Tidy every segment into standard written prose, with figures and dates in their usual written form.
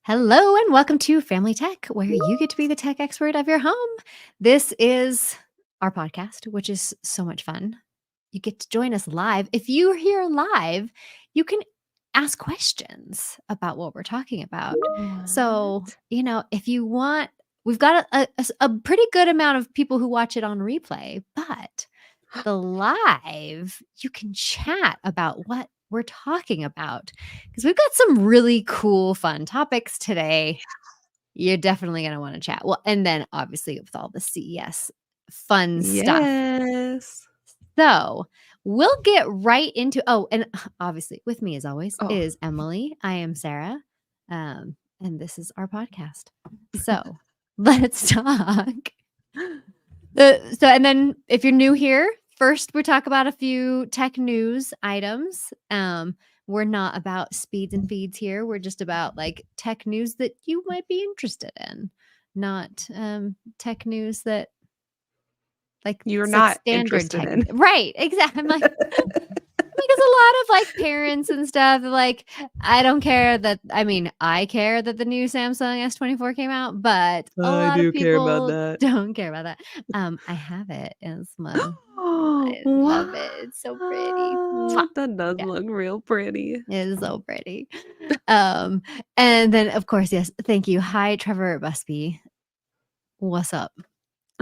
Hello and welcome to Family Tech, where you get to be the tech expert of your home. This is our podcast, which is so much fun. You get to join us live. If you're here live, you can ask questions about what we're talking about. So, What? if you want, we've got a pretty good amount of people who watch it on replay, but the live, you can chat about what we're talking about because we've got some really cool, fun topics today. You're definitely going to want to chat. Well, and then obviously with all the CES fun stuff. Yes. So we'll get right into. Oh, and obviously with me as always Oh. is Emily. I am Sarah, and this is our podcast. So let's talk. And then if you're new here, first we talk about a few tech news items. We're not about speeds and feeds here. We're just about like tech news that you might be interested in, not tech news that You're it's like not standard interested tech. in. Right, exactly. I'm like because a lot of like parents and stuff, like I don't care that. I mean, I care that the new Samsung S24 came out, but a I lot of do care about people that. don't care about that. I have it. It's my. Oh, I love what? it. It's so pretty. Mwah. That does Yeah, look real pretty. it is so pretty. Um, and then of course, yes, thank you. Hi, Trevor Busby. What's up?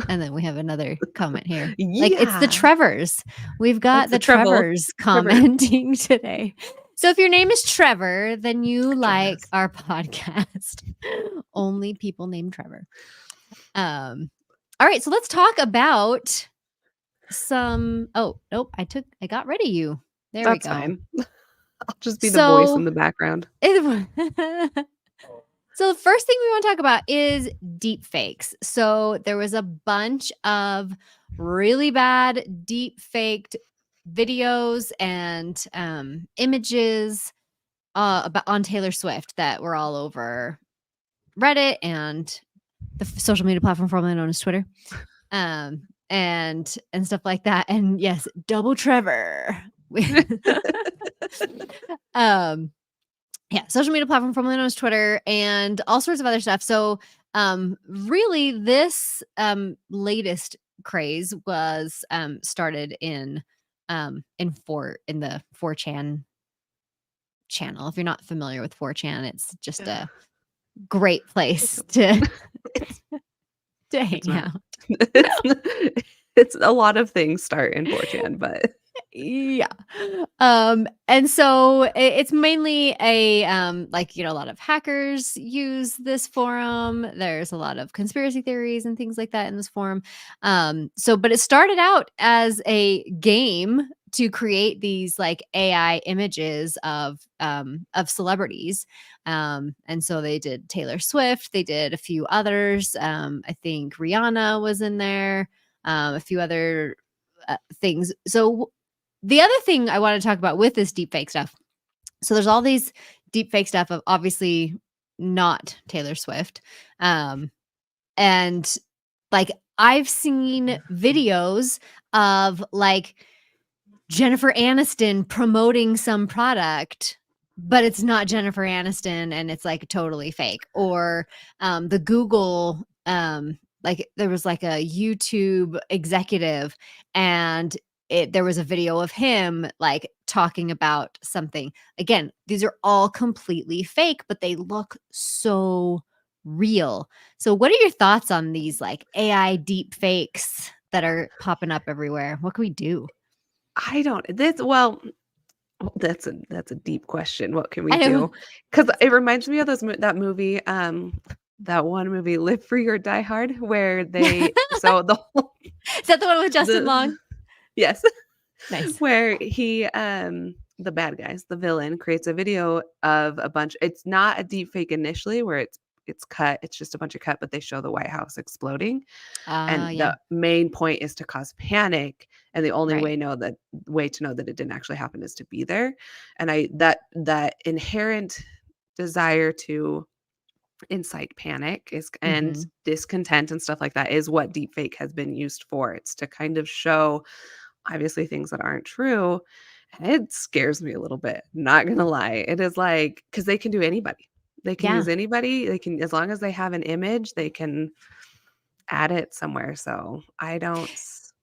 And then we have another comment here. Like it's the Yeah. Trevors. We've got That's the the treble. Trevors Trevor. commenting today. So if your name is Trevor, then you Join like us. our podcast. Only people named Trevor. All right, so let's talk about some. Oh, nope, I got rid of you. There we That's go. fine. I'll just be the voice in So the background. So the first thing we want to talk about is deep fakes. So there was a bunch of really bad deep faked videos and images about on Taylor Swift that were all over Reddit and the social media platform formerly known as Twitter, and stuff like that. And yes, double Trevor. um yeah, social media platform formerly known as Twitter and all sorts of other stuff. So, really, this latest craze was started in the 4chan channel. If you're not familiar with 4chan, it's just a great place to It's to it's hang not. out. It's it's a lot of things start in 4chan, but Yeah. And so it's mainly a a lot of hackers use this forum. There's a lot of conspiracy theories and things like that in this forum. But it started out as a game to create these like AI images of celebrities. And so they did Taylor Swift, they did a few others. I think Rihanna was in there, a few other things. So the other thing I want to talk about with this deepfake stuff. So there's all these deepfake stuff of obviously not Taylor Swift. And like I've seen videos of like Jennifer Aniston promoting some product, but it's not Jennifer Aniston and it's like totally fake. Or the Google like there was like a YouTube executive and there was a video of him like talking about something. Again, these are all completely fake, but they look so real. So what are your thoughts on these like AI deep fakes that are popping up everywhere? What can we do? I don't this well, that's a deep question. What can we I know. do? Because It's it deep. reminds me of that movie, that one movie, Live Free or Die Hard, where they so the whole Is that the one with Justin the Long? yes, Nice. where he, the bad guys, the villain creates a video of a bunch it's not a deep fake initially where it's cut, it's just a bunch of cut, but they show the White House exploding. And Yeah. the main point is to cause panic, and the only Right. way to know that it didn't actually happen is to be there. And that inherent desire to incite panic is and Mhm. discontent and stuff like that is what deepfake has been used for. It's to kind of show obviously things that aren't true, and it scares me a little bit, not gonna lie. It is like because they can do anybody. They can Yeah. use anybody. They can, as long as they have an image, they can add it somewhere. So I don't.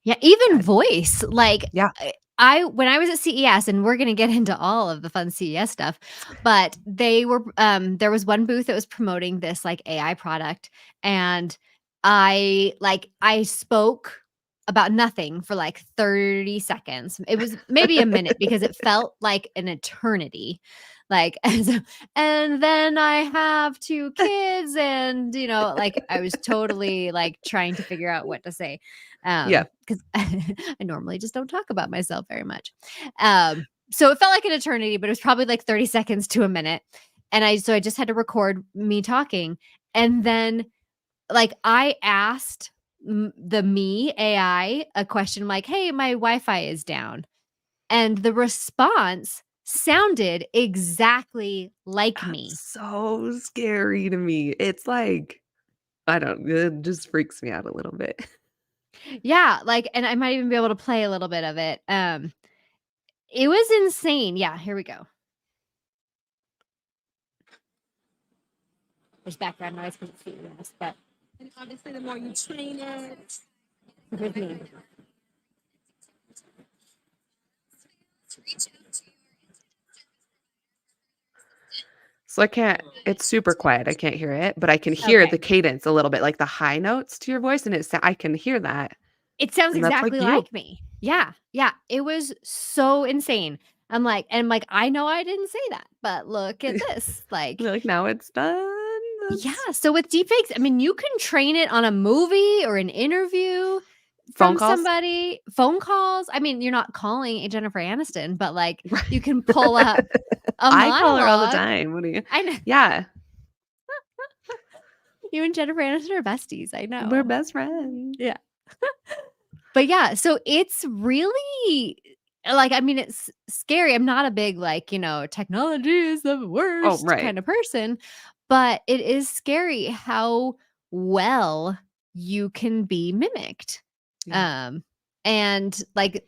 Yeah, even Yeah, voice, like, yeah. I when I was at CES, and we're gonna get into all of the fun CES stuff, but there was one booth that was promoting this, like, AI product, and I spoke about nothing for, like, 30 seconds. It was maybe a minute because it felt like an eternity, like, and then I have 2 kids and, like, I was totally, like, trying to figure out what to say. Yeah. 'Cause I normally just don't talk about myself very much. So it felt like an eternity, but it was probably like 30 seconds to a minute. And I just had to record me talking. And then like I asked the me AI a question like, "Hey, my Wi-Fi is down." And the response sounded exactly like me. That's so scary to me. It's like, I don't, it just freaks me out a little bit. Yeah, like and I might even be able to play a little bit of it. It was insane. Yeah, here we go. There's background noise because it's CES, but And obviously, the more you train it, here's me. So I can't, it's super quiet. I can't hear it, but I can hear Okay. the cadence a little bit, like the high notes to your voice. And I can hear that. It sounds And that's like exactly you. like me. Yeah, yeah, it was so insane. I'm like, "I know I didn't say that, but look at this." Like, You're like, now it's done. yeah, That's so with deepfakes, I mean, you can train it on a movie or an interview phone from calls. somebody, phone calls. I mean, you're not calling a Jennifer Aniston, but, like, Right. you can pull up a I call her all the monologue. time. What do you? I know. Yeah. You and Jennifer Aniston are besties, I We're know. best friends. Yeah. But yeah, so it's really like, I mean, it's scary. I'm not a big, like, technology is the Oh, worst right. kind of person, but it is scary how well you can be mimicked. Yeah. Um, and like,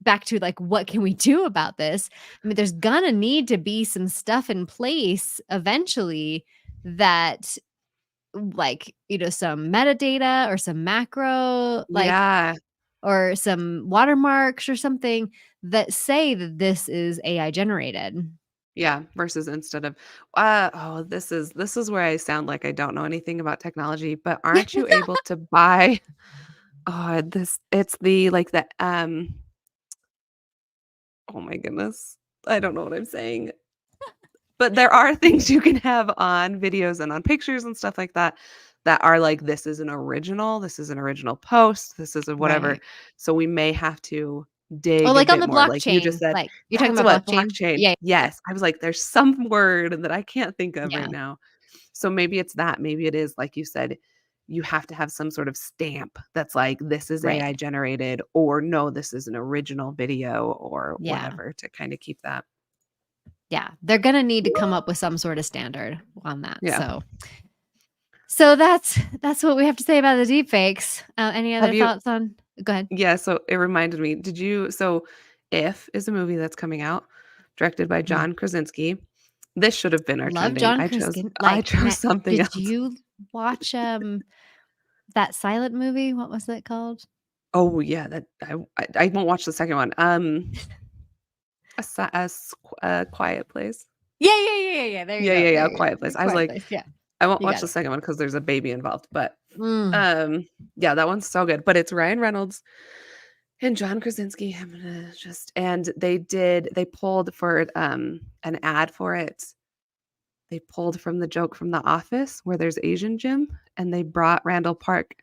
back to like, what can we do about this? I mean, there's gonna need to be some stuff in place eventually that like, some metadata or some macro, like Yeah. or some watermarks or something that say that this is AI generated. Yeah, versus instead of, oh, this is where I sound like I don't know anything about technology, but aren't you able to buy, oh, this it's the like the, oh my goodness, I don't know what I'm saying. But there are things you can have on videos and on pictures and stuff like that, that are like, this is an original post, this is a whatever. Right. So we may have to Oh, dig a like on bit the more, like you just blockchain, said. like you're talking That's about what, blockchain? blockchain. Yeah, yeah, Yes. I was like, there's some word that I can't think of yeah, right now. So maybe it's that. Maybe it is, like you said, you have to have some sort of stamp that's like, this is right. AI generated, or no, this is an original video, or Yeah, whatever, to kind of keep that. yeah. They're gonna need to come up with some sort of standard on that, Yeah. so that's what we have to say about the deep fakes. Any Have other you thoughts on go ahead. Yeah, so it reminded me, did you so If is a movie that's coming out, directed by Mhm. John Krasinski. This should have been our Love trending. John I chose Criskin. I Like, chose something did else. you watch, that silent movie? What was it called? Oh, yeah, that I won't watch the second one. A Quiet Place. Yeah, yeah, yeah, yeah, yeah, there you Yeah, go, yeah, yeah, there A you go. Quiet Place. I was Quiet like, Place, yeah, I won't you watch got the it. second one because there's a baby involved, but, Mm, yeah, that one's so good, but it's Ryan Reynolds and John Krasinski. I'm gonna just and they pulled for, an ad for it. They pulled from the joke from The Office where there's Asian Jim, and they brought Randall Park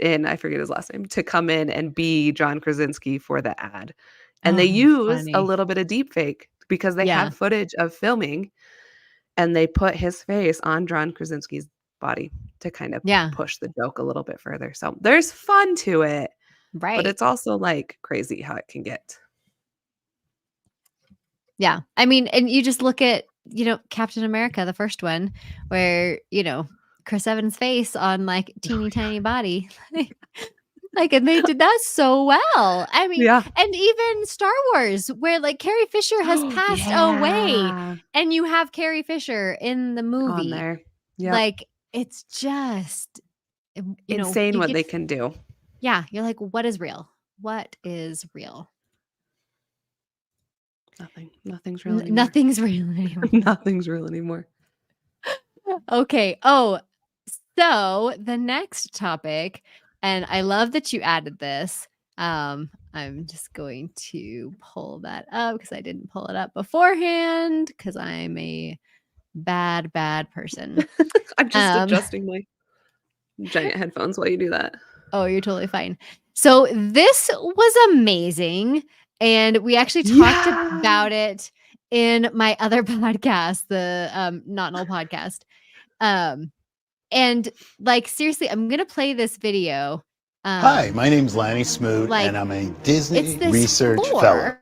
in, I forget his last name, to come in and be John Krasinski for the ad. And they oh, use a funny. little bit of deep fake because they Yeah, have footage of filming, and they put his face on John Krasinski's body to kind of yeah, push the joke a little bit further. So there's fun to it, but right. it's also, like, crazy how it can get. Yeah, I mean, and you just look at, Captain America, the first one, where, Chris Evans' face on, like, Oh teeny my god. tiny body. Like, and they did that so well. I mean, Yeah. and even Star Wars, where like Carrie Fisher has passed away, Yeah. and you have Carrie Fisher in the On movie. there. Yep. Like, it's just, Insane you what get, they can do. yeah, you're like, what is real? What is real? Nothing. Nothing's real anymore. Nothing's real anymore. Nothing's real anymore. Okay. Oh, so the next topic, and I love that you added this. I'm just going to pull that up because I didn't pull it up beforehand because I'm a bad person. I'm just Um, adjusting my giant headphones while you do that. oh, you're totally fine. So this was amazing, and we actually talked Yeah. about it in my other podcast, the Not Null podcast. And like seriously, I'm gonna play this video. Hi, my name's Lanny Smoot, Like, and I'm a it's Disney this Research floor Fellow.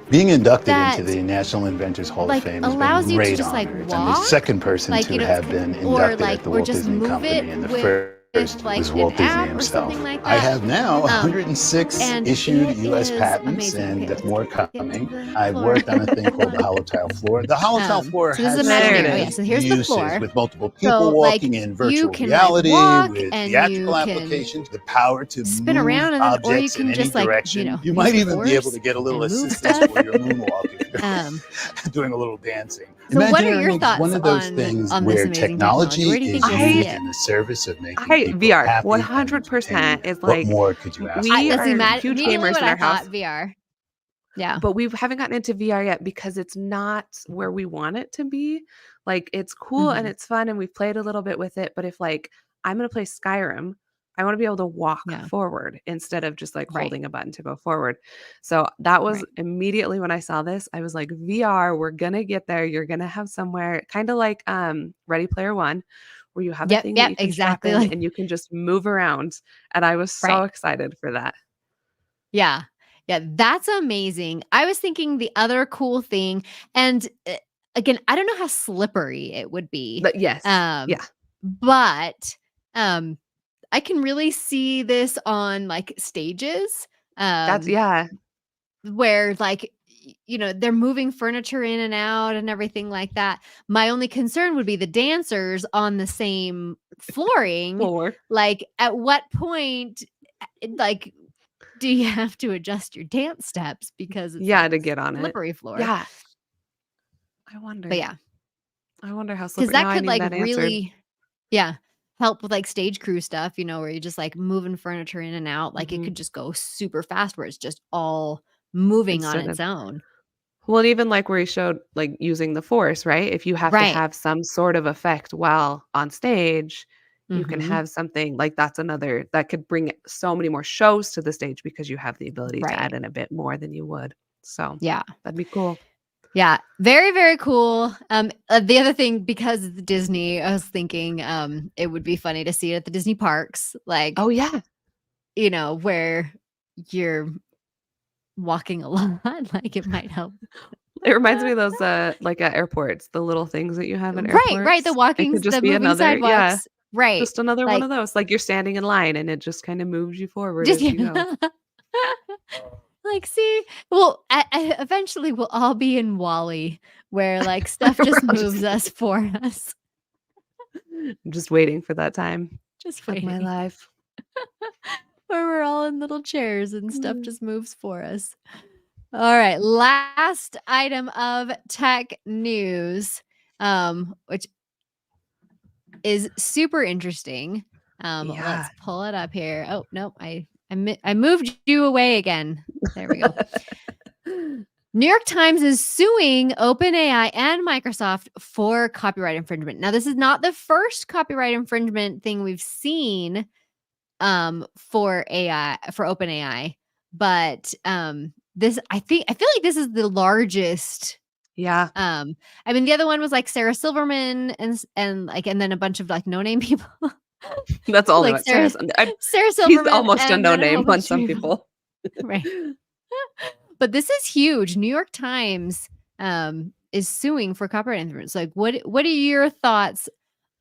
Being inducted that, into the National Inventors Hall like, of Fame has allows been you a to great just, like, honor. I'm the walk, second person like, to it's have been or inducted like, at the or Walt just Disney move Company, it and the with first like was an Walt Disney app or himself. something like I that. have now 106 And issued it U.S. is patents, amazing. and Okay, let's more get to coming. the I've floor. worked on a thing called the Hold on. hollow tile floor. The hollow tile floor So this is has There it imaginary. Oh yeah, is. so here's the uses floor. with multiple So people like walking in you virtual can like reality, walk with and theatrical you can applications, the power to spin move around, and then or you objects in can any just like, direction. You use might the even be able force to get a little and move assistance stuff. for your moonwalk if you're Um, doing a little dancing. so what are your Imagineering is one thoughts of those on things this where amazing technology? technology Where do you think is you'll see used it? in the service of making people VR, happy and 100% entertained. is What like, more could you ask we for? That's are huge immediately gamers what in I our house, thought. VR. Yeah. but we haven't gotten into VR yet because it's not where we want it to be. Like, it's cool and Mhm. it's fun, and we've played a little bit with it. But if like I'm gonna play Skyrim, I want to be able to walk Yeah. forward instead of just like Right. holding a button to go forward. So that was Right. immediately when I saw this, I was like, VR, we're gonna get there. You're gonna have somewhere kind of like Ready Player One, where you have a Yep. thing that Yep. you can strap Exactly. in Like, and you can just move around. And I was so right. excited for that. Yeah. Yeah. That's amazing. I was thinking the other cool thing, and again, I don't know how slippery it would be. But yes, Um, yeah, but I can really see this on like stages. that's Um, yeah. where like they're moving furniture in and out and everything like that. My only concern would be the dancers on the same flooring. Floor. Like, at what point, like, do you have to adjust your dance steps because it's Yeah, like to get on it. slippery floor? Yeah. I But wonder. yeah, I wonder how because slippery. that Now I could need like that answered. really, yeah, help with like stage crew stuff, where you're just like moving furniture in and out. Like, it Mhm. could just go super fast where it's just all moving on Instead its of own. well, and even like where he showed like using the force, right? If you have to Right. have some sort of effect while on stage, you can Mm-hmm. have something like that's another that could bring so many more shows to the stage because you have the ability to Right. add in a bit more than you would. So Yeah. that'd be cool. Yeah, very, very cool. The other thing, because it's Disney, I was thinking, it would be funny to see it at the Disney parks, like, Oh yeah. where you're walking a lot, like it might help. It reminds me of those like at airports, the little things that you have in Right, the airports. It walking, could just the be moving another, yeah, sidewalks, right? just another one Like, of those. Like you're standing in line and it just kind of moves you forward just as you go. like, see, well, eventually we'll all be in Wally, where like stuff We're just all just moves us for us. I'm just waiting for that time Just of my waiting, life. where we're all in little chairs and stuff Mm. just moves for us. All right, last item of tech news, which is super interesting. Yeah. Let's pull it up here. Oh, nope, I moved you away again. There we go. New York Times is suing OpenAI and Microsoft for copyright infringement. Now, this is not the first copyright infringement thing we've seen for OpenAI, but this I feel like this is the largest. Yeah. I mean, the other one was like Sarah Silverman and then a bunch of like no name people. That's all Like about Sarah's. Sarah He's Silverman almost a and no then a whole name on bunch some of people. people. Right. But this is huge. New York Times is suing for copyright infringement. Like, what are your thoughts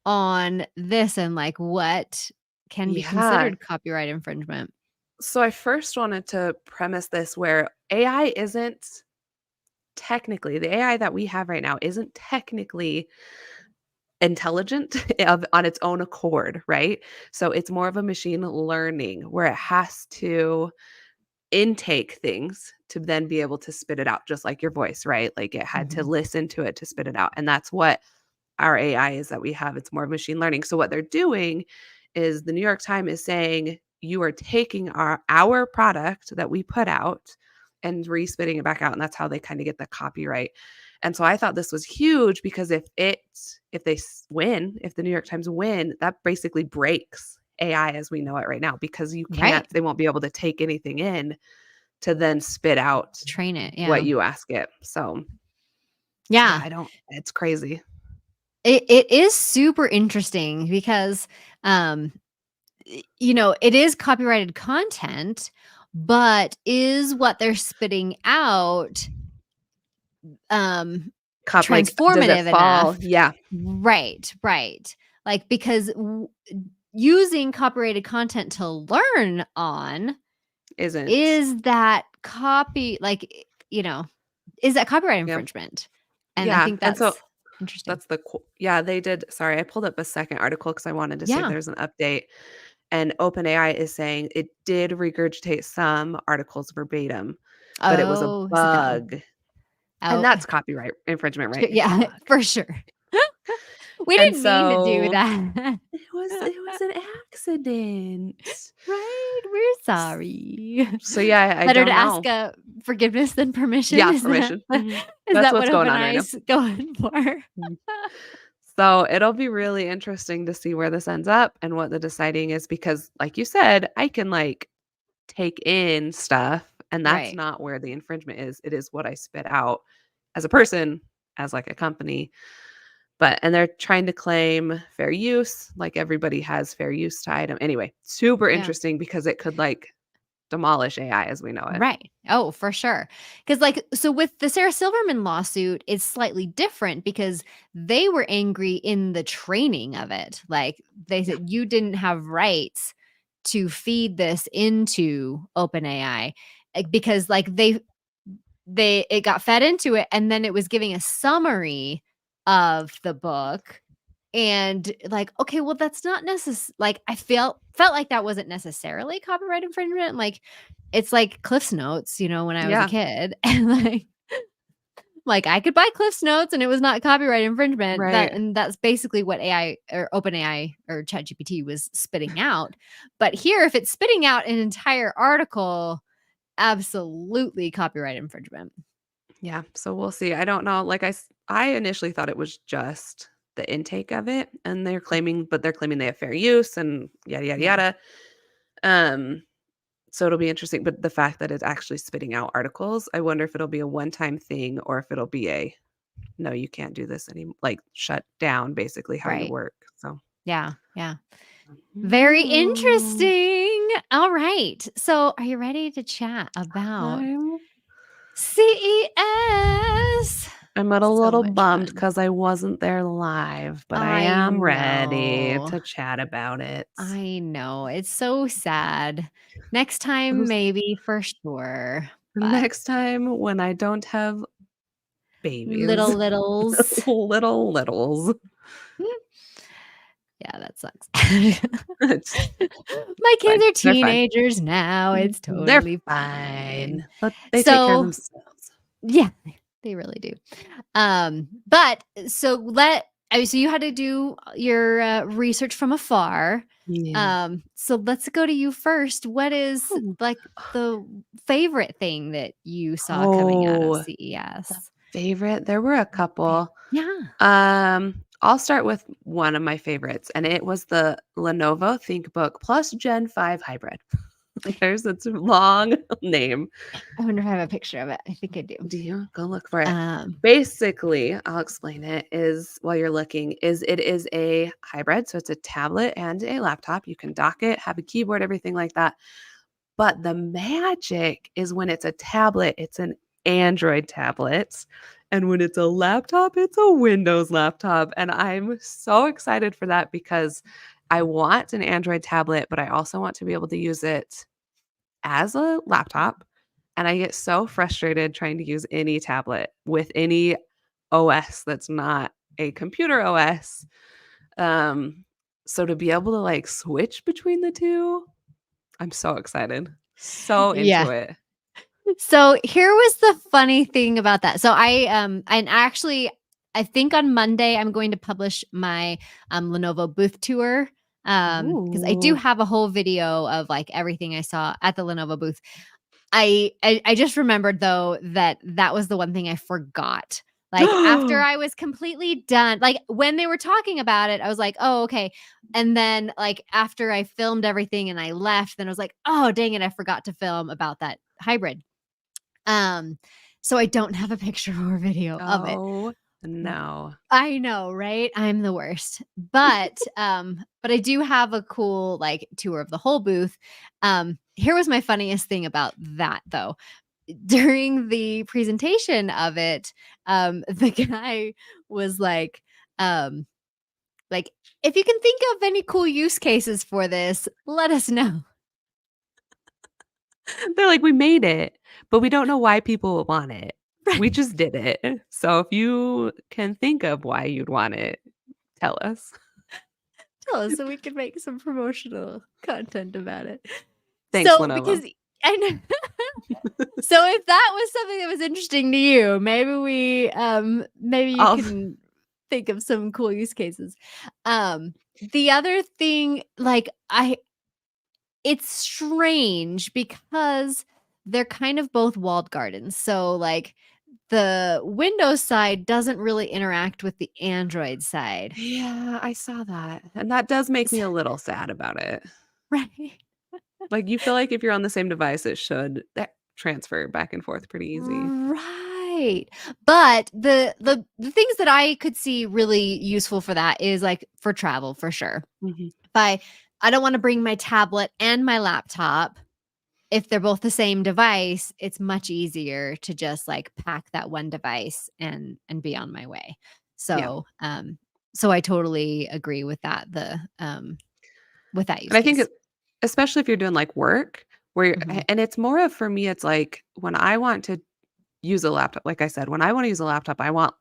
on this, and like what can be Yeah. considered copyright infringement? So I first wanted to premise this where AI isn't technically the AI that we have right now isn't technically intelligent on its own accord, right? So it's more of a machine learning where it has to intake things to then be able to spit it out, just like your voice, right? Like it had to Mhm. listen to it to spit it out. And that's what our AI is that we have. It's more machine learning. So what they're doing is the New York Times is saying you are taking our product that we put out and respitting it back out. And that's how they kind of get the copyright. And so I thought this was huge because if they win, if the New York Times win, that basically breaks AI as we know it right now because Right. they won't be able to take anything in to then spit out Train it, what yeah. you ask it. So yeah, Yeah. it's crazy. It is super interesting because, um, it is copyrighted content, but is what they're spitting out, um, Does it transformative fall? enough? Yeah, Right, right. Like, because using copyrighted content to learn on isn't. is that copy like, is that copyright Yeah. infringement? And I Yeah, think and so that's interesting. that's the cool yeah, they did sorry, I pulled up a second article because I wanted to see if Yeah. there's an update, and OpenAI is saying it did regurgitate some articles verbatim, but it was a Oh, is it that one? bug, and Oh, that's copyright infringement, right? It's a yeah, bug. for sure. We And didn't mean to do so that. it was an accident. Right, we're sorry. So, yeah, I Better to don't ask, know. forgiveness than permission, Yeah, is that permission. Mhm. is That's that what's what going on right now. OpenAI's going for? Mm. So it'll be really interesting to see where this ends up and what the deciding is because, like you said, I can like take in stuff, and that's Right, not where the infringement is. It is what I spit out as a person, as like a company. But and they're trying to claim fair use, like everybody has fair use to item. Anyway, super yeah. interesting because it could like demolish AI as we know it. Right. Oh, for sure. Because, so with the Sarah Silverman lawsuit, it's slightly different because they were angry in the training of it. Like, they said, you didn't have rights to feed this into OpenAI, because, it got fed into it, and then it was giving a summary of the book, and okay, well, that's not like, I felt like that wasn't necessarily copyright infringement. Like, it's like Cliff's Notes, when I was a Yeah, kid, and like I could buy Cliff's Notes and it was not copyright infringement. right. And that's basically what AI or OpenAI or ChatGPT was spitting out. But here, if it's spitting out an entire article, absolutely copyright infringement. Yeah, so we'll see. I don't know. I initially thought it was just the intake of it, and they're claiming they have fair use and yada yada Yeah. yada. Um, so it'll be interesting. But the fact that it's actually spitting out articles, I wonder if it'll be a one-time thing or if it'll be a no, you can't do this anymore, like shut down basically how you Right. work. So Yeah. Yeah. Very mm, interesting. All right. So, are you ready to chat about I'm CES? I'm a So little much bummed fun. because I wasn't there live, but I I am ready know. to chat about it. I know. It's so sad. Next time, maybe for sure. But Next time when I don't have babies. little littles. Little littles. Yeah, that sucks. It's My kids fine. are They're fine. teenagers now. It's They're totally fine. fine. But they take care of So, themselves. yeah, they really do. But so so you had to do your research from afar. Yeah. So let's go to you first. What is Ooh. like the favorite thing that you saw coming out of Oh, the CES? favorite? There were a couple. Yeah. I'll start with one of my favorites, and it was the Lenovo ThinkBook Plus Gen 5 Hybrid. There's its long name. I wonder if I have a picture of it. I think I do. Do you? Go look for it. Um, Basically, I'll explain it is while you're looking, is it is a hybrid. So it's a tablet and a laptop. You can dock it, have a keyboard, everything like that. But the magic is when it's a tablet, it's an Android tablet. And when it's a laptop, it's a Windows laptop. And I'm so excited for that because I want an Android tablet, but I also want to be able to use it as a laptop, and I get so frustrated trying to use any tablet with any OS that's not a computer OS. Um, so to be able to like switch between the two, I'm so excited. So Yeah. into it. So here was the funny thing about that. So and actually I think on Monday I'm going to publish my Lenovo booth tour. Because I do Ooh. have a whole video of like everything I saw at the Lenovo booth. I just remembered though that was the one thing I forgot. Like after I was completely done, like when they were talking about it, I was like, "Oh, okay." And then like after I filmed everything and I left, then I was like, "Oh, dang it, I forgot to film about that hybrid." Um so I don't have a picture or video of it. Oh no. I know, right? I'm the worst. But I do have a cool like tour of the whole booth. Here was my funniest thing about that though. During the presentation of it, the guy was like, if you can think of any cool use cases for this, let us know. They're like, "We made it, but we don't know why people would want it. We Right. just did it. So if you can think of why you'd want it, tell us." Tell us so we can make some promotional content about it. Thanks, So Lenovo. because I know so if that was something that was interesting to you, maybe you I'll can think of some cool use cases. The other thing, like it's strange because they're kind of both walled gardens. So like the Windows side doesn't really interact with the Android side. Yeah, I saw that, and that does make me S- a little sad about it. Right. Like, you feel like if you're on the same device, it should that transfer back and forth pretty easy. Right. But the things that I could see really useful for that is like for travel for sure. Mhm. If I don't want to bring my tablet and my laptop, if they're both the same device, it's much easier to just like pack that one device and be on my way. Yeah, So I totally agree with that use and I think case. it especially if you're doing, like, work where you're Mhm. and it's more of for me, it's like when I want to use a laptop, like I said, when I wanna use a laptop, I want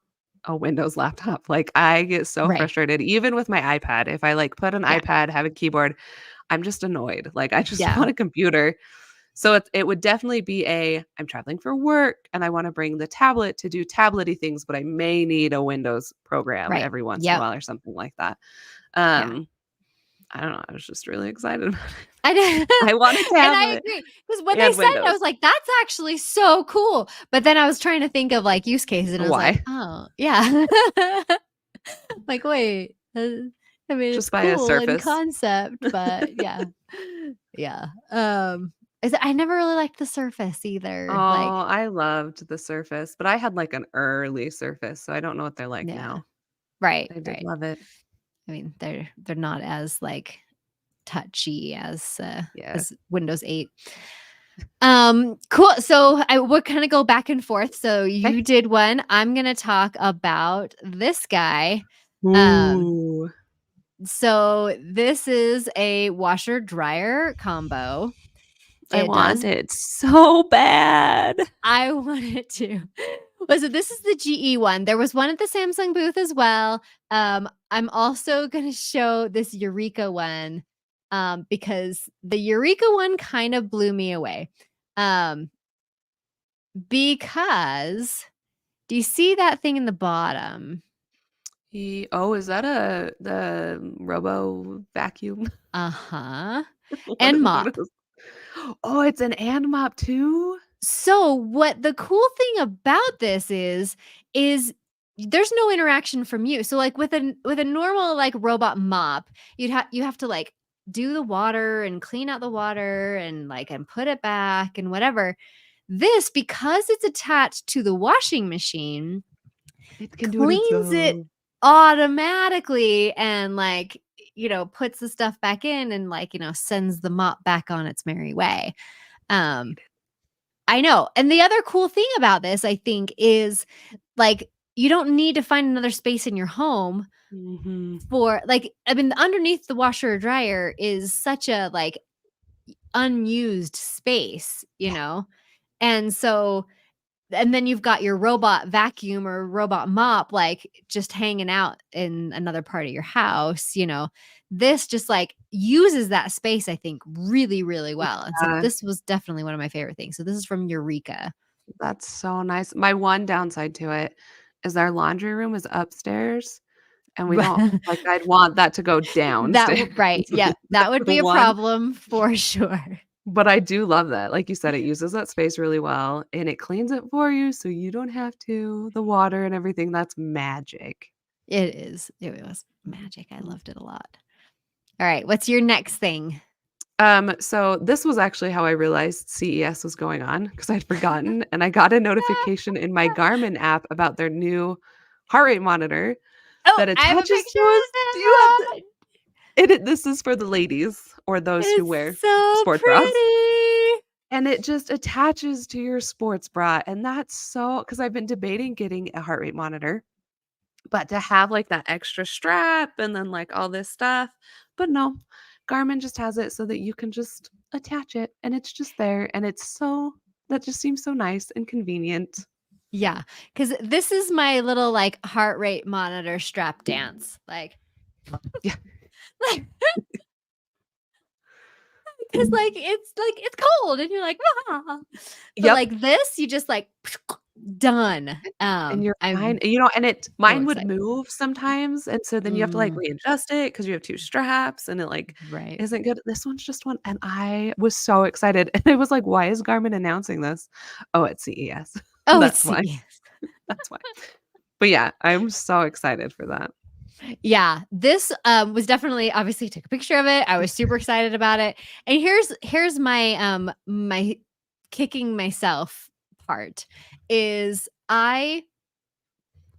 a Windows laptop. Like, I get so Right. frustrated even with my iPad. If I, like, put an Yeah. iPad, have a keyboard, I'm just annoyed. Like, I just Yeah. want a computer. So it would definitely be I'm traveling for work and I wanna bring the tablet to do tablet-y things, but I may need a Windows program Right. every once in a Yep. while or something like that. Yeah. Um, I don't know, I was just really excited about it. I know. I want a And I tablet agree, because when they and said it, I Windows. was like, "That's actually so cool." But then I was trying to think of, like, use cases, and I was like, Why? "Oh, yeah." Like, wait, I mean, it's Just buy a cool in Surface. concept, but yeah. Yeah. Is I never really liked the Surface Oh, either, like I loved the Surface, but I had, like, an early Surface, so I don't know what they're like yeah. now. Right, I did right. love it. I mean, they're not as, like, touchy Yeah. as Windows 8. Cool. So I would kind of go back and forth. So Okay. you did one. I'm gonna talk about this guy. Um, Ooh, so this is a washer dryer combo. I It want does. it so bad. I wanted to. Well, so this is the GE one. There was one at the Samsung booth as well. I'm also gonna show this Eureka one because the Eureka one kind of blew me away. Um, because do you see that thing in the bottom? Is that the robo vacuum? Uh-huh. What And what mop. is Oh, it's an and mop too? So what the cool thing about this is there's no interaction from you. So like with a normal like robot mop, you have to like do the water and clean out the water and like and put it back and whatever. This because it's attached to the washing machine It can do it cleans it itself. automatically and like puts the stuff back in and like sends the mop back on its merry way. Um I know. And the other cool thing about this, I think, is like you don't need to find another space in your home Mhm. for like I mean underneath the washer or dryer is such a like unused space, And so and then you've got your robot vacuum or robot mop, like, just hanging out in another part of your house. This just, like, uses that space, I think, really, really well, and so Yeah, this was definitely one of my favorite things. So this is from Eureka. that's so nice. My one downside to it is our laundry room is upstairs, and we don't like, I'd want that to go downstairs. Right, yeah, that That's would the be a one. problem for sure. But I do love that. Like you said, it uses that space really well, and it cleans it for you so you don't have to. The water and everything, that's magic. It is. It was magic. I Mhm. loved it a lot. Alright, what's your next thing? So this was actually how I realized CES was going on because I'd forgotten, and I got a notification in my Garmin app about their new heart rate monitor Oh, that I have a attaches to picture us. Do you have of that. this is for the ladies or those who It's wear so sports bras. pretty. And it just attaches to your sports bra, and that's so because I've been debating getting a heart rate monitor, but to have, like, that extra strap and then, like, all this stuff, but no, Garmin just has it so that you can just attach it, and it's just there, and it's so that just seems so nice and convenient. Yeah, because this is my little, like, heart rate monitor strap dance, Yeah. like, 'cause, it's cold and you're like, "Ah." But, Yep. like, this, you just, like, done. And you're fine, I'm and so mine would excited. move sometimes, and so then you have to, like, Mm, readjust it because you have 2 straps, and it, like, right. isn't good. This one's just one, and I was so excited, and I was like, "Why is Garmin announcing this?" Oh, it's CES. Oh, it's That's why, CES. that's why. But yeah, I'm so excited for that. Yeah, this, was definitely obviously took a picture of it. I was super excited about it. And here's my kicking myself part is I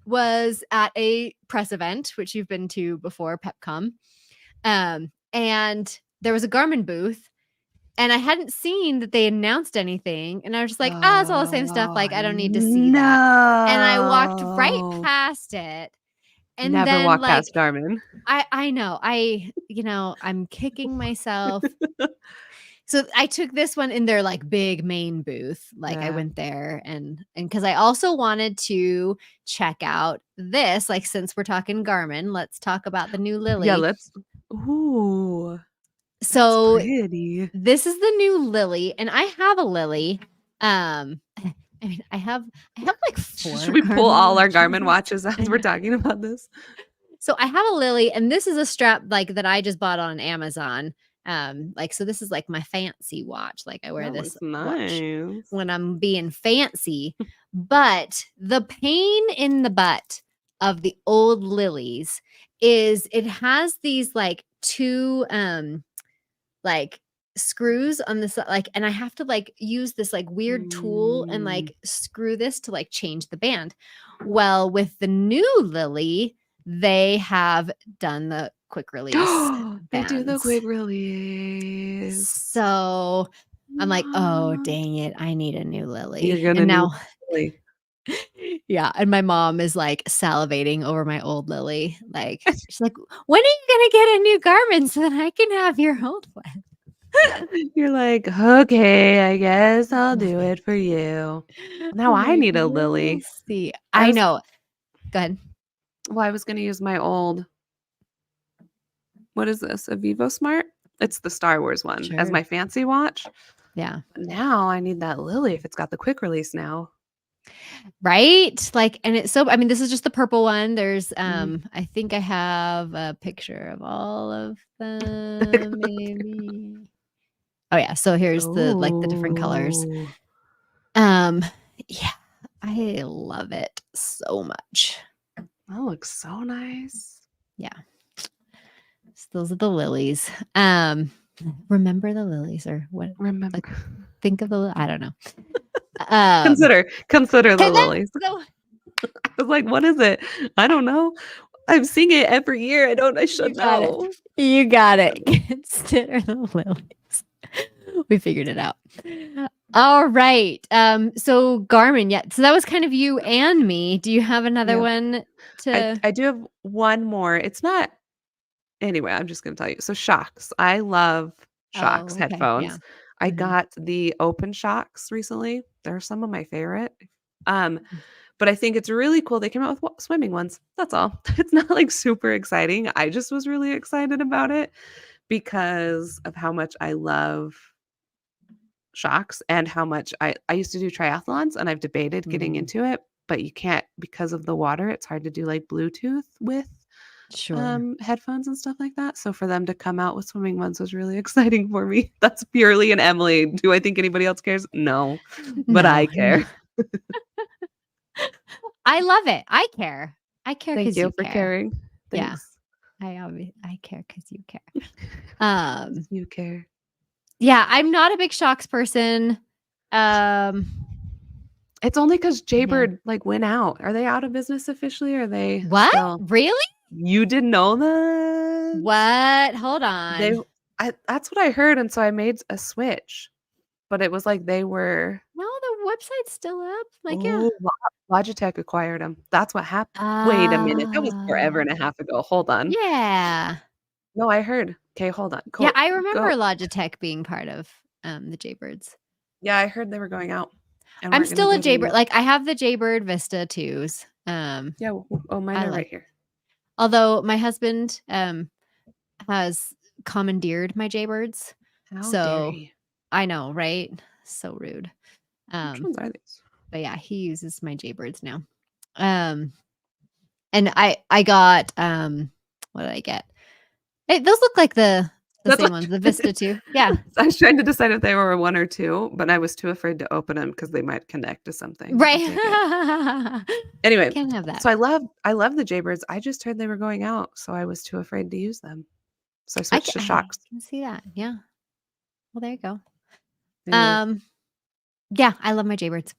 was at a press event, which you've been to before, PepCom. And there was a Garmin booth, and I hadn't seen that they announced anything. And I was just like, it's all the same stuff. Oh, Like, I don't need to see that. And I walked right no. past it. And Never then walk like past Garmin. I know. I'm kicking myself. So I took this one in their like big main booth. Like I Yeah. went there and because I also wanted to check out this. Like since we're talking Garmin, let's talk about the new Yeah, Lily. let's ooh, that's So pretty. this is the new Lily, and I have a Lily. I mean, I have like Should four we pull Garmin all our Garmin watches. watches as I we're know. talking about this? So I have a Lily, and this is a strap like that I just bought on Amazon. Like so this is like my fancy watch. Like I wear That this looks watch nice. when I'm being fancy. But the pain in the butt of the old Lilies is it has these like two like screws on this like and I have to like use this like weird tool and Mm. like screw this to like change the band. Well, with the new Lily, they have done the quick release They do the bands. quick release. So I'm like, oh What? dang it, I need a new You're Lily. gonna And need now Lily. yeah, and my mom is like salivating over my old Lily. Like she's like, when are you gonna get a new Garmin so that I can have your old one? You're like, "Okay, I guess I'll do it for you." Now I'm I like, need a "We'll Lily. see." I I was know. Go ahead. well, I was gonna use my old what is this? A Vivo Smart? It's the Star Wars one as Sure. my fancy watch. Yeah. Now I need that Lily if it's got the quick release now. Right? Like, and it's so I mean, this is just the purple one. There's Mhm. I think I have a picture of all of them, maybe. Oh yeah, so here's the different colors. Oh, Um, yeah, I love it so much. that looks so nice. Yeah. So those are the lilies. Remember the lilies or what? Remember Like, think of I don't know. Um, consider the and then lilies. so I was like, "What is it?" I don't know. I'm seeing it every year. I you should got it. know. You got it. Consider the lilies. We figured it out. All right. So Garmin, yeah. So that was kind of you and me. Do you have another Yeah. one to I do have one more. It's not anyway, I'm just gonna tell you. So Shocks. I love Shocks Oh, okay. Yeah. headphones. I Mhm. got the open shocks recently. They're some of my favorite. Um, Mhm. but I think it's really cool they came out with swimming ones. That's all. It's not like super exciting. I just was really excited about it because of how much I love shocks and how much I used to do triathlons and I've debated getting Mm. into it, but you can't because of the water. It's hard to do like Bluetooth with Sure. headphones and stuff like that. So for them to come out with swimming ones was really exciting for me. That's purely an Emily. Do I think anybody else cares? No, but I No, no. care. I love it. I care. I care Thank 'cause you you for care. caring. Yeah. Thanks. I care 'cause you care. 'Cause Um, you care. yeah, I'm not a big shocks person. Um, It's only because yeah. Jaybird like went out. Are they out of business officially? Or are they What? still? Really? You didn't know that? What? Hold They on. that's what I heard, and so I made a switch, but it was like they were No, the website's still up. Like, yeah. oh, Logitech acquired them. That's what happened. Wait a minute, that was forever Ah. and a half ago. Hold on. Yeah. No, I heard. Okay, hold on. Yeah, Go I remember go. Logitech being part of, the Jaybirds. Yeah, I heard they were going out and I'm weren't gonna still a do it Jaybird anymore. like, I have the Jaybird Vista 2s, Yeah, oh, mine I are like right here. although my husband, has commandeered my Jaybirds, How dare so he? I know, right? So rude. Which Um, ones are these? but yeah, he uses my Jaybirds now. Um, and I got, what did I get? Those look like the That's same what ones, the Vista 2. Yeah. I was trying to decide if they were 1 or 2, but I was too afraid to open them because they might connect to something. I'll take it. Right. Anyway, Can't have that. so I love the Jaybirds. I just heard they were going out, so I was too afraid to use them. So I switched to I shocks. can see that. Yeah. Well, there you go. Anyway. Um, yeah, I love my Jaybirds.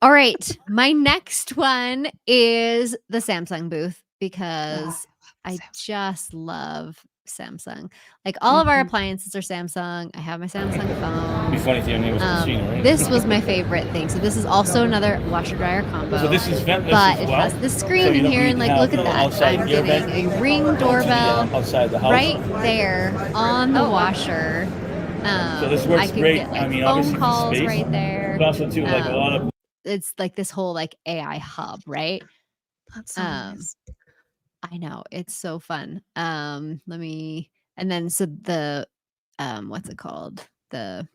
All right, my next one is the Samsung booth because I Samsung. just love Samsung. Like all of our Mhm. appliances are Samsung. I have my Samsung It'd be phone. funny if your name was Christina, right? This was my favorite thing. So this is also another washer dryer combo. So this is ventless But as it well. has this So screen you in don't here, need and to like, have look at the that. outside I'm air getting vent a Ring onto the doorbell outside the house. right there on the washer. So this I works can great. get like I mean, phone obviously for calls space, right there. but also too like a lot of It's like this whole like AI hub, right? That's so Um, nice. I know it's so fun. Let me and then so the what's it called? The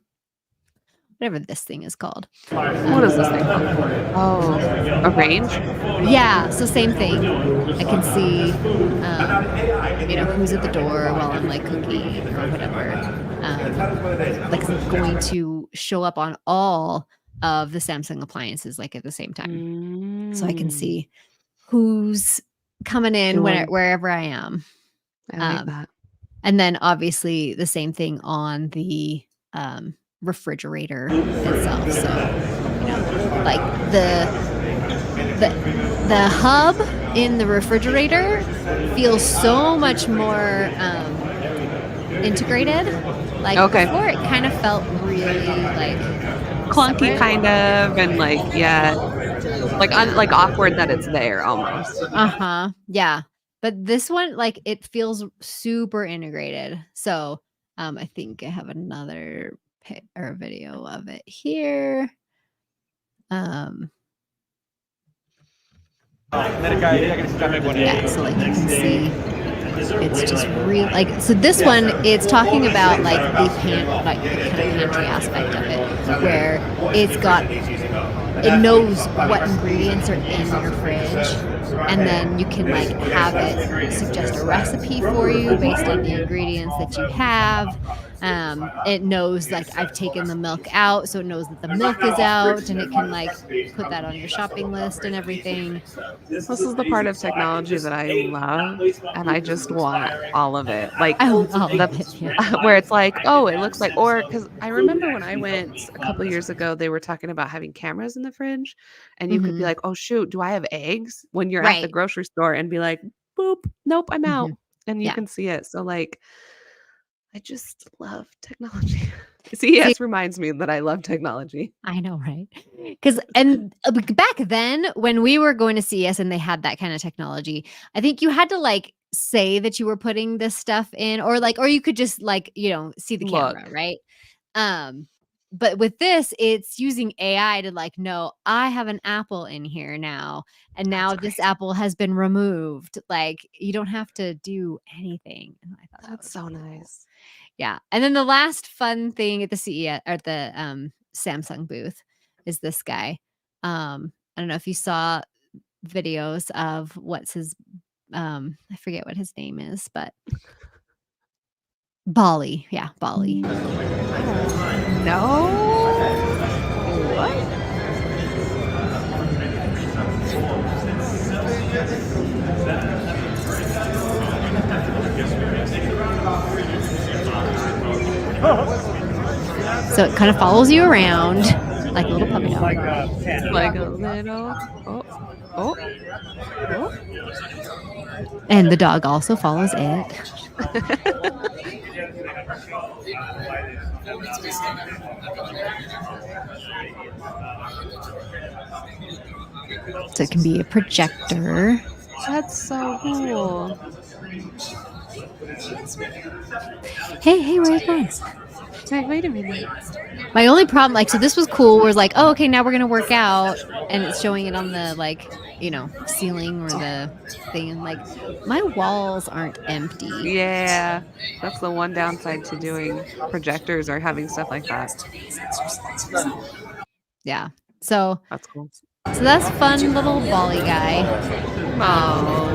whatever this thing is called. What is this thing called? Oh, a range? Yeah, so same thing. I can see who's at the door while I'm like cooking or whatever. Like it's going to show up on all of the Samsung appliances like at the same time. So I can Mm. see who's coming in Doing wherever I am. I like Um, that. and then obviously the same thing on the refrigerator itself. So, like the hub in the refrigerator feels so much more integrated. Like Okay. before it kind of felt really like Clunky separate. kind of and like, yeah, like awkward that it's there almost. Uh-huh. Yeah. But this one, like, it feels super integrated. So, I think I have another or video of it here. Yeah, so like you can see it's just real like so this one it's talking about like the kind of pantry aspect of it where it knows what ingredients are in your fridge and then you can like have it suggest a recipe for you based on the ingredients that you have. It knows like I've taken the milk out, so it knows that the milk is out and it can like put that on your shopping list and everything. This is the part of technology that I love, and I just want all of it. Like I want all the of it. Yeah. where it's like, oh, it looks like, or because I remember when I went a couple years ago, they were talking about having cameras in the fridge, and you could be Mhm. like, oh shoot, do I have eggs? When you're at the Right. grocery store and be like, boop, nope, I'm out, Mhm. and you Yeah. can see it. So like, I just love technology. See, CES reminds me that I love technology. I know, right? Because and back then when we were going to CES and they had that kind of technology, I think you had to like say that you were putting this stuff in, or like, or you could just like, see the Look, camera, right? But with this, it's using AI to like, no, I have an apple in here now, and now That's this crazy. apple has been removed. Like, you don't have to do anything. And I thought that That's was so really cool. nice. Yeah. And then the last fun thing at the CES or the Samsung booth is this guy. I don't know if you saw videos of what's his I forget what his name is, but Bali. Yeah, Bali. No. What? So it kind of follows you around like a little puppy dog. Like a cat. Like a little. Oh. Oh. Oh. And the dog also follows it. So it can be a projector. That's so cool. Hey, where are you going? Hey, wait a minute. My only problem, like, so this was cool. Was like, oh, okay, now we're gonna work out, and it's showing it on the like, ceiling or the thing, and like, my walls aren't empty. Yeah, that's the one downside to doing projectors or having stuff like that. Yeah. So That's cool. that's fun little Bali guy. Oh,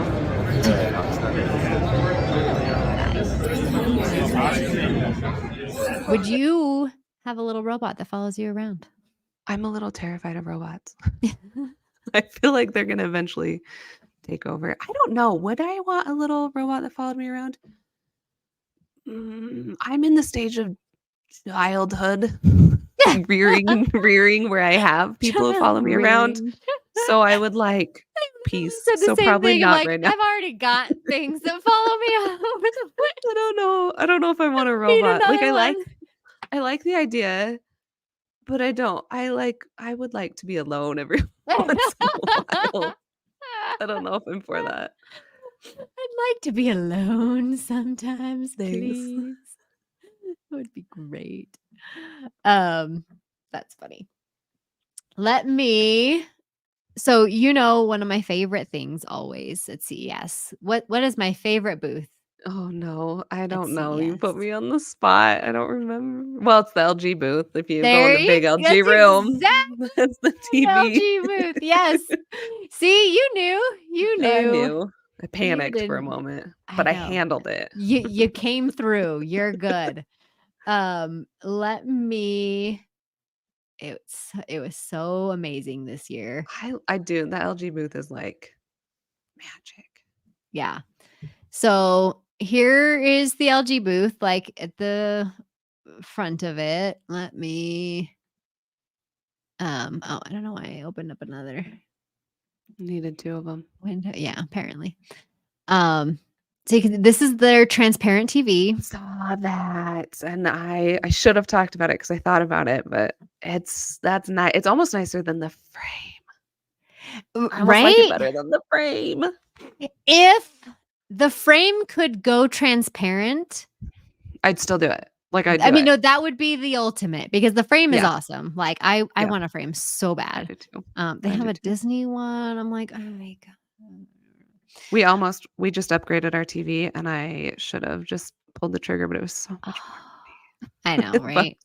Would you have a little robot that follows you around? I'm a little terrified of robots. I feel like they're gonna eventually take over. I don't know. Would I want a little robot that followed me around? I'm in the stage of childhood rearing where I have people who follow me around. Rearing. So I would like peace. Said the So same probably thing. I'm not like, right now. I've already got things that follow me all over the place. I don't know. I don't know if I want a Need robot. Like another one. I like the idea, but I don't. I would like to be alone every once in a while. I don't know if I'm for that. I'd like to be alone sometimes, Thanks. please. That would be great. That's funny. So one of my favorite things always at CES. What is my favorite booth? Oh no, I don't know. You CES. put me on the spot. I don't remember. Well, it's the LG booth. If you go There in the big you LG that's room, exactly that's the the TV. LG booth. Yes. See, you knew. I knew. I You panicked for a didn't. moment, I but I know. handled it. You came through. You're good. Let me it was so amazing this year. I do. The LG booth is like magic. Yeah. So here is the LG booth, like at the front of it. Let me I don't know why I opened up another Needed two of them. window. Yeah, apparently. So this is their transparent TV. Saw that, and I should have talked about it because I thought about it, but that's nice. It's almost nicer than the frame. I almost like it Right? better than the frame. If the frame could go transparent, I'd still do it. Like I'd do I mean, it. no, that would be the ultimate because the frame is Yeah. awesome. Like I Yeah. want a frame so I bad. do too. They I have do a too. Disney one. I'm like, oh my god. We just upgraded our TV, and I should have just pulled the trigger, but it was so much more. I know, But right?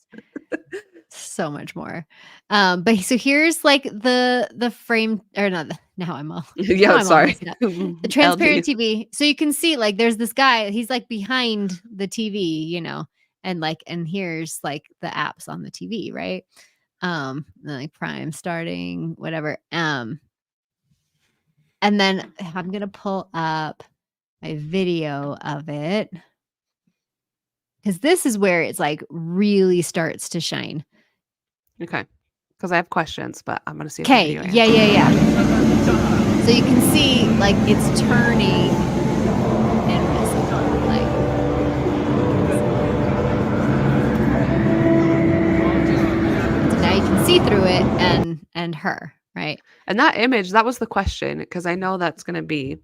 So much more. But so here's like the frame or not. Now I'm all yeah, now I'm all sorry. messed up. The transparent LG. TV. So you can see like there's this guy. He's like behind the TV, and here's like the apps on the TV, right? Like Prime starting, whatever. And then I'm gonna pull up my video of it because this is where it's like really starts to shine. Okay, because I have questions, but I'm gonna see if the Okay, video yeah. So you can see like it's turning and like so now you can see through it and her, right? And that image, that was the question, because I know that's gonna be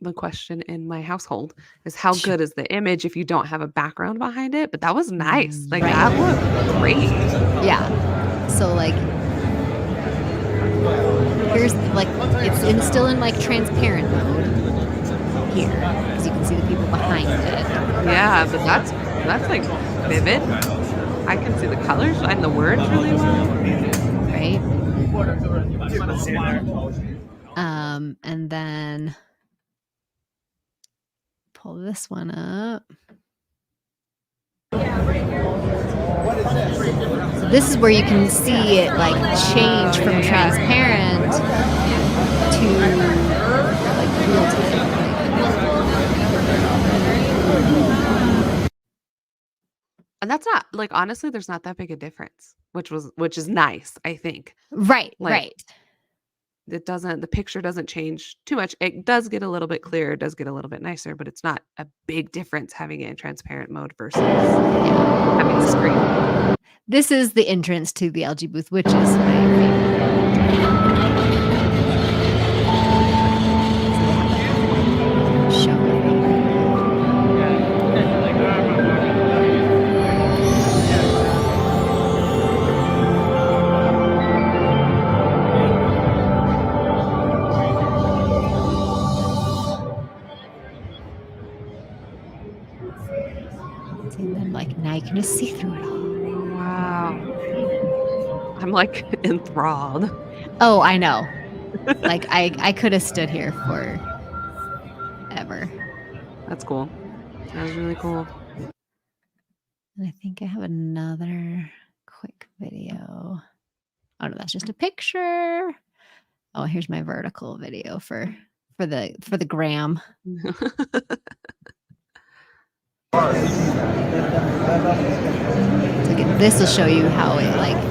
the question in my household is how good is the image if you don't have a background behind it? But that was nice. Like that Right. looked great. Yeah. So like here's like still in like transparent mode here because you can see the people behind it. Yeah, but that's like vivid. I can see the colors and the words really well. Right. And then pull this one up. So this is where you can see it like change from transparent to like real time. And that's not like honestly, there's not that big a difference, which is nice, I think. Right, Like right. the picture doesn't change too much. It does get a little bit clearer, it does get a little bit nicer, but it's not a big difference having it in transparent mode versus having the screen. This is the entrance to the LG booth, which is my favorite. Show. And then like now you can just see through it all. Wow. I'm like enthralled. Oh, I know. Like I could have stood here for ever. That's cool. That was really cool. And I think I have another quick video. Oh no, that's just a picture. Oh, here's my vertical video for the gram. So again, this will show you how it like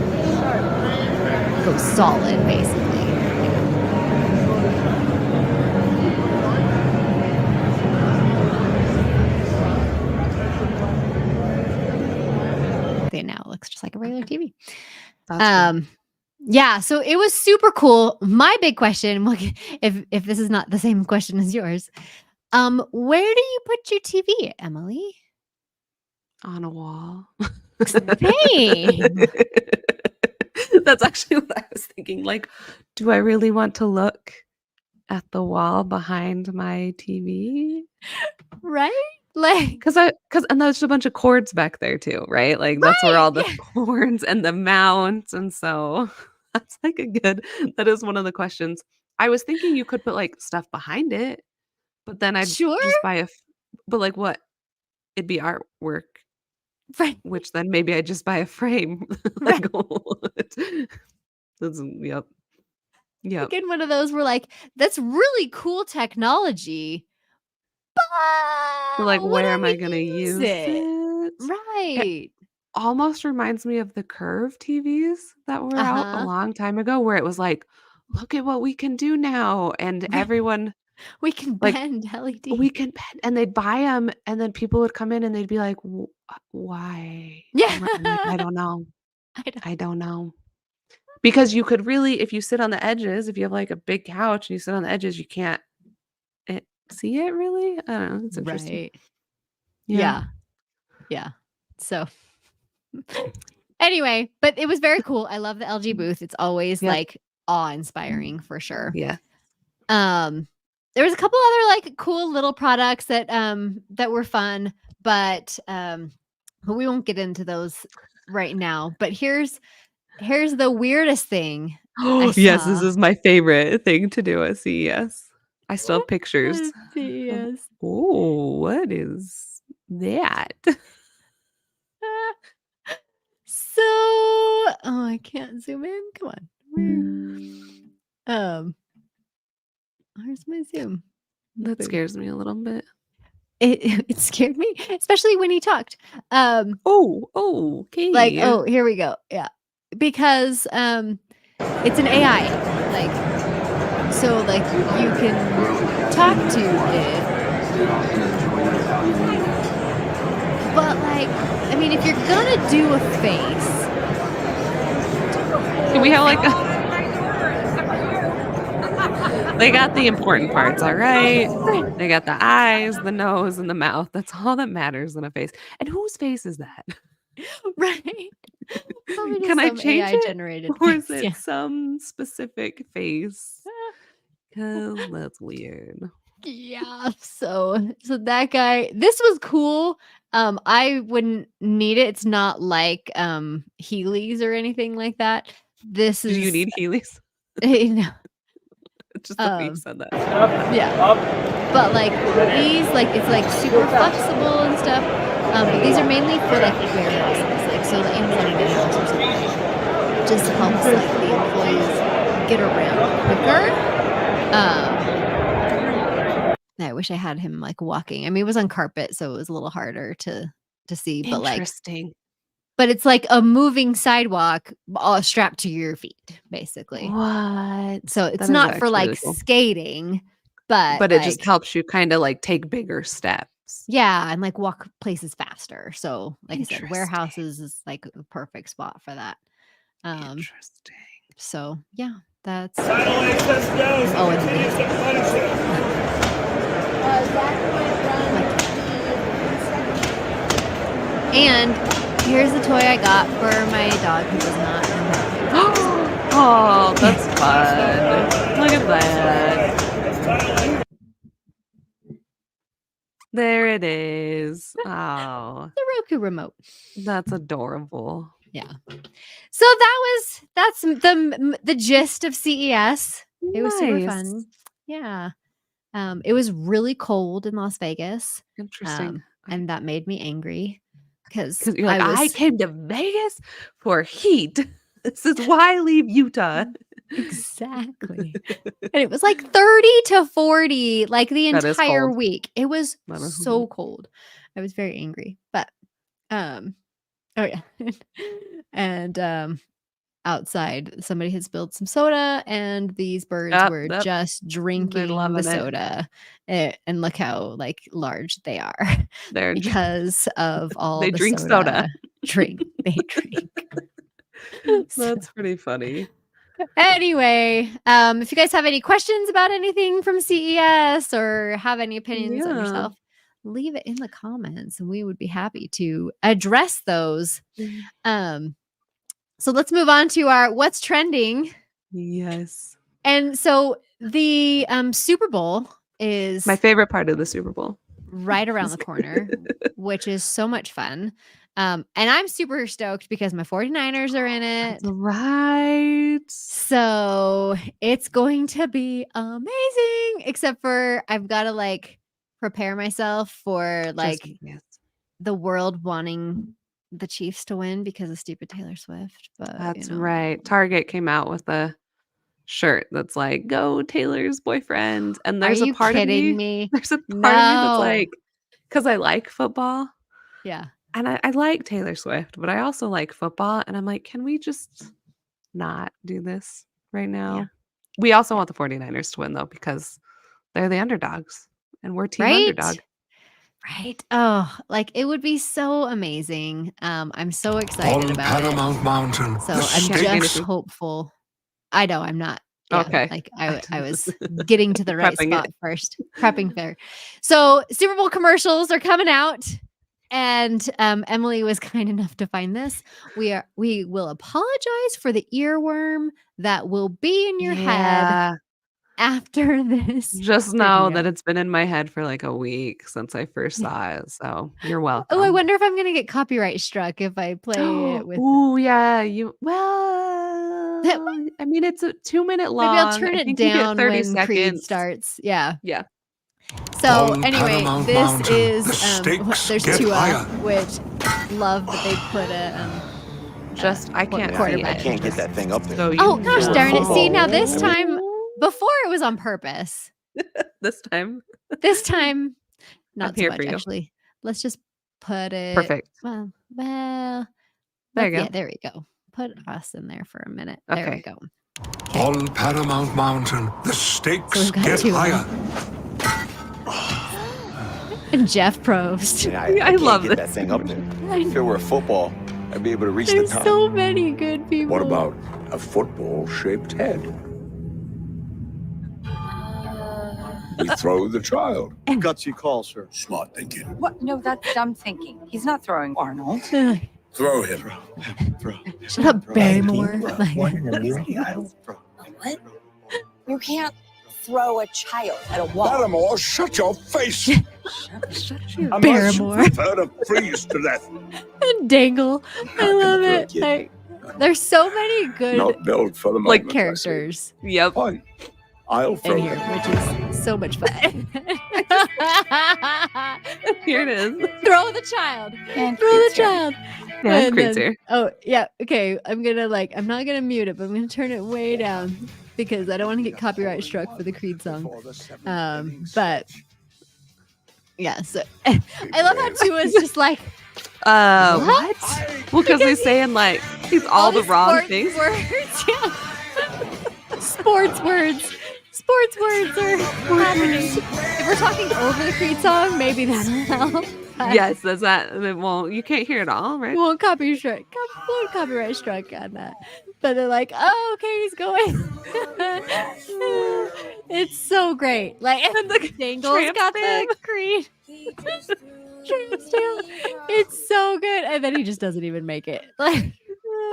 goes solid, basically. Now it looks just like a regular TV. That's cool. Yeah, so it was super cool. My big question, if this is not the same question as yours, where do you put your TV, Emily? On a wall. Same. That's actually what I was thinking. Like, do I really want to look at the wall behind my TV? Right? Like, because and there's a bunch of cords back there too, right? Like that's where all the cords and the mounts, and so that's like that is one of the questions. I was thinking you could put like stuff behind it, but then I'd sure. just buy but like what? It'd be artwork. Right. Which then maybe I just buy a frame. Like, that's, yep. Again, one of those where like, that's really cool technology, but like, where am I gonna use it? Right. It almost reminds me of the curve TVs that were out a long time ago, where it was like, look at what we can do now, and everyone we can like bend LED. We can bend, and they'd buy them, and then people would come in and they'd be like, why? Yeah. I'm like, I don't know. I don't know. Because you could really, if you sit on the edges, if you have like a big couch and you sit on the edges, you can't see it really. I don't know. It's interesting. Right. Yeah. So anyway, but it was very cool. I love the LG booth. It's always like awe-inspiring for sure. Yeah. There was a couple other like cool little products that were fun, but we won't get into those right now. But here's the weirdest thing. Oh, yes, this is my favorite thing to do at CES. I still have pictures. CES. Oh, what is that? So, I can't zoom in. Come on. Where's my zoom? That scares me a little bit. It scared me, especially when he talked. Okay. Like, here we go. Yeah. Because it's an AI. Like, so like you can talk to it. But like, I mean, if you're gonna do a face, do we have like They got the important parts, all right? Right. They got the eyes, the nose, and the mouth. That's all that matters in a face. And whose face is that? Right. Probably Can just I some change AI it? generated Or is face. it Yeah. some specific face? Because that's weird. Yeah. So that guy, this was cool. I wouldn't need it. It's not like Heelys or anything like that. This Do you is need Heelys? you know, Just the way you um said that. yeah. But like these, like it's like super flexible and stuff. But these are mainly for like warehouses, like so the Amazon warehouse or something. Just helps like the employees get around quicker. I wish I had him like walking. I mean, it was on carpet, so it was a little harder to see. Interesting. But it's like a moving sidewalk, all strapped to your feet, basically. What? So it's That is not for actually like really cool. skating, but But it just like helps you kinda, like, take bigger steps. yeah, and like walk places faster. So like I said, Interesting. warehouses is like a perfect spot for that. Interesting. So yeah, that's Satellites, let's go. oh, and Take the the and here's the toy I got for my dog who does not know how to play. Oh, that's fun. Look at that. There it is. Oh, The Roku remote. that's adorable. Yeah. So that's the gist of CES. It was super Nice. fun. Yeah. It was really cold in Las Vegas. Interesting. And that made me angry because Because you're like, I was came to Vegas for heat. This is why I leave Utah. exactly. And it was like 30 to 40 like the That is entire cold. week. It was That is so cold. I was very angry. But oh yeah. And outside somebody had spilled some soda and these birds were Yep. just drinking the loving it. soda. And look how like large they are They're because of all they the drink soda. they drink. That's pretty funny. Anyway, if you guys have any questions about anything from CES or have any opinions on Yeah. yourself, leave it in the comments and we would be happy to address those. So let's move on to our what's trending. Yes. And so the Super Bowl is My favorite part of the Super Bowl. right around the corner, which is so much fun. And I'm super stoked because my 49ers are in it. That's right. So it's going to be amazing, except for I've got to like prepare myself for like Yes. the world wanting the Chiefs to win because of stupid Taylor Swift. But That's right. Target came out with a shirt that's like, "Go Taylor's boyfriend." And there's Are a you part of kidding me, me? there's a part of me No. that's like, because I like football Yeah. and I like Taylor Swift, but I also like football. And I'm like, can we just not do this right now? Yeah. We also want the 49ers to win though, because they're the underdogs and we're team underdog. Right. Oh, like it would be so amazing. I'm so excited about Paramount it. Mountain. So the I'm state- just hopeful. I know I'm not. Yeah, Okay. like I was getting to the right Prepping spot it. first, prepping there. So Super Bowl commercials are coming out, and Emily was kind enough to find this. We will apologize for the earworm that will be in your head after this. Just know video. that it's been in my head for like a week since I first saw it. So you're welcome. Oh, I wonder if I'm gonna get copyright struck if I play it with. Oh yeah, I mean it's a 2-minute long. Maybe I'll turn I it think you get down 30 when Creed seconds. starts. Yeah. Yeah. So On anyway, Paramount this Mountain, the is stakes there's get two higher. which love that they put a I can't see quarterback. it. I can't get that thing up there. So you Oh gosh darn it. See now this I time before it was on purpose. This time. This time not so here much for you. actually. Let's just put it Perfect. Well There you go. yeah, there we go. Put us in there for a minute. There we Okay. go. On Paramount Mountain, the So stakes we've got get two higher. And Jeff Probst. And I can't love get this. that thing up there. If it were a football, I'd be able to reach There's the top. so many good people. What about a football-shaped head? We throw the child. Gutsy call, sir. Smart thinking. What? No, that's dumb thinking. He's not throwing Arnold. Throw him. Shut up, Barrymore. What? You can't throw a child at a wall. Paramore, shut your face. Barrymore. Prefer to freeze to death. And Dangle. I love it. Like, there's so many good Not built for the Like moment, characters. Yep. Fine. I'll throw in here, him. which is so much fun. Here it is. Throw the child. And Throw the Creed's here. child. Yeah, And Creed's then- here. Oh, yeah. Okay. I'm not going to mute it, but I'm going to turn it way down because I don't want to get copyright struck for the Creed song. But yeah, so I love how Tua's just like, What? Well, because he's saying like he's all the these wrong sports things. Words. Yeah. Sports words. Sports words are happening. If we're talking over the Creed song, maybe that'll help. But Yes, that's that. It won't. You can't hear it all, right? we won't copyright strike on that. But they're like, oh, okay, he's going. It's so great. Like, and the Dangle's tramp got stamp. the Creed. Tramp stamp. It's so good. And then he just doesn't even make it. Like,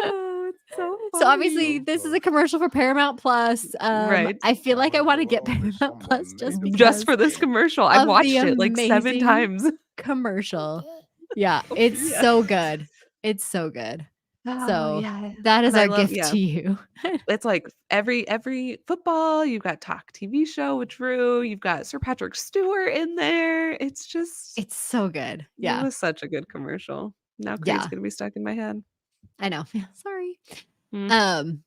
Oh, it's so so obviously this is a commercial for Paramount Plus. Right. I feel like I want to get Paramount Plus just because just for this commercial. I've of watched the it like 7 amazing- times. commercial. Yeah, it's so good. It's so good. So, yeah. That is And I our love- gift yeah. to you. It's like every football, you've got Talk TV show with Drew, you've got Sir Patrick Stewart in there. It's just It's so good. it Yeah, was such a good commercial. Now Creed's Yeah. gonna be stuck in my head. I know. Yeah, sorry. Mm.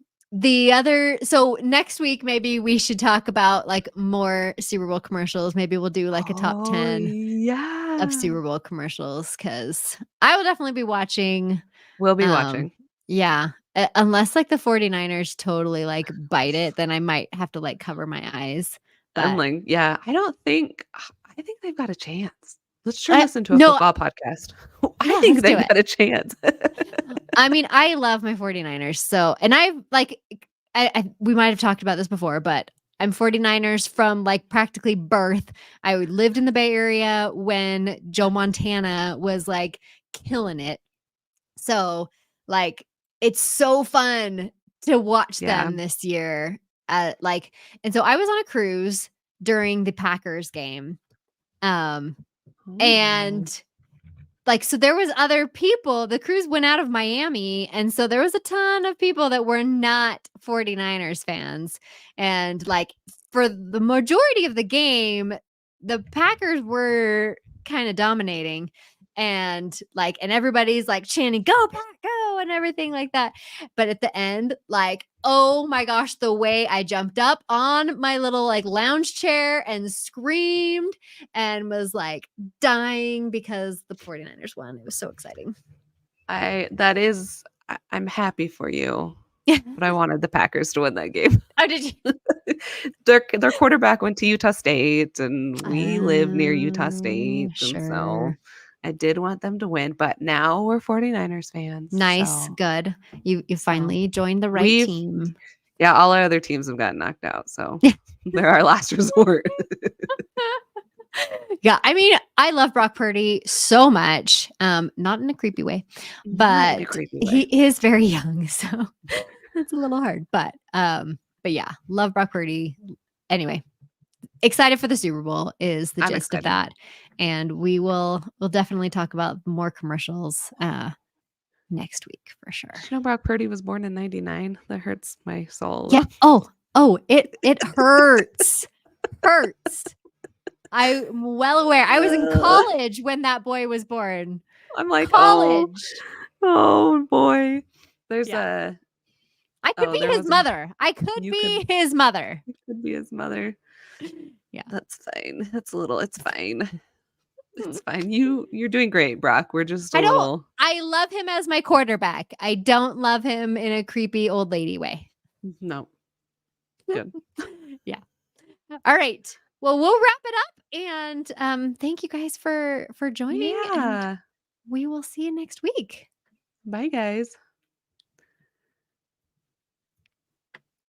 So next week maybe we should talk about like more Super Bowl commercials. Maybe we'll do like a top 10 yeah. of Super Bowl commercials because I will definitely be watching. We'll be um, watching. Yeah. Unless like the 49ers totally like bite it, then I might have to like cover my eyes. I'm But like, yeah, I think they've got a chance. Let's turn I- this into a no, football podcast. I Yeah, think let's do they've it. got a chance. I mean, I love my 49ers. So, and I've like, we might have talked about this before, but I'm 49ers from like practically birth. I lived in the Bay Area when Joe Montana was like killing it. So, like, it's so fun to watch Yeah. them this year. And so I was on a cruise during the Packers game. And like, so there was other people, the cruise went out of Miami. And so there was a ton of people that were not 49ers fans. And like for the majority of the game, the Packers were kind of dominating. And like, and everybody's like chanting, go Pack, go, and everything like that. But at the end, like, oh my gosh, the way I jumped up on my little like lounge chair and screamed and was like dying because the 49ers won. It was so exciting. I'm happy for you. Yeah. But I wanted the Packers to win that game. Oh, did you? Their quarterback went to Utah State and we live near Utah Oh, State. And so sure. I did want them to win, but now we're 49ers fans. Nice. so- Good. You finally joined the right We've- team. Yeah, all our other teams have gotten knocked out. So they're our last resort. Yeah. I mean, I love Brock Purdy so much. Not in a creepy way, Not in a but creepy he way. is very young. So it's a little hard. But yeah, love Brock Purdy. Anyway, excited for the Super Bowl is the I'm gist of excited. that. And we'll definitely talk about more commercials next week for sure. You know, Brock Purdy was born in 99. That hurts my soul. Yeah. Oh, it hurts. Hurts. I'm well aware. I was in college when that boy was born. I'm like, College. oh boy. There's Yeah. a I could Oh, be there his was a- mother. I could you be his mother. could be his mother. Yeah. That's fine. It's fine. It's fine. You're doing great, Brock. We're just a I don't- little I love him as my quarterback. I don't love him in a creepy old lady way. no. Yeah. All right. Well, we'll wrap it up and thank you guys for joining. And Yeah. we will see you next week. Bye guys.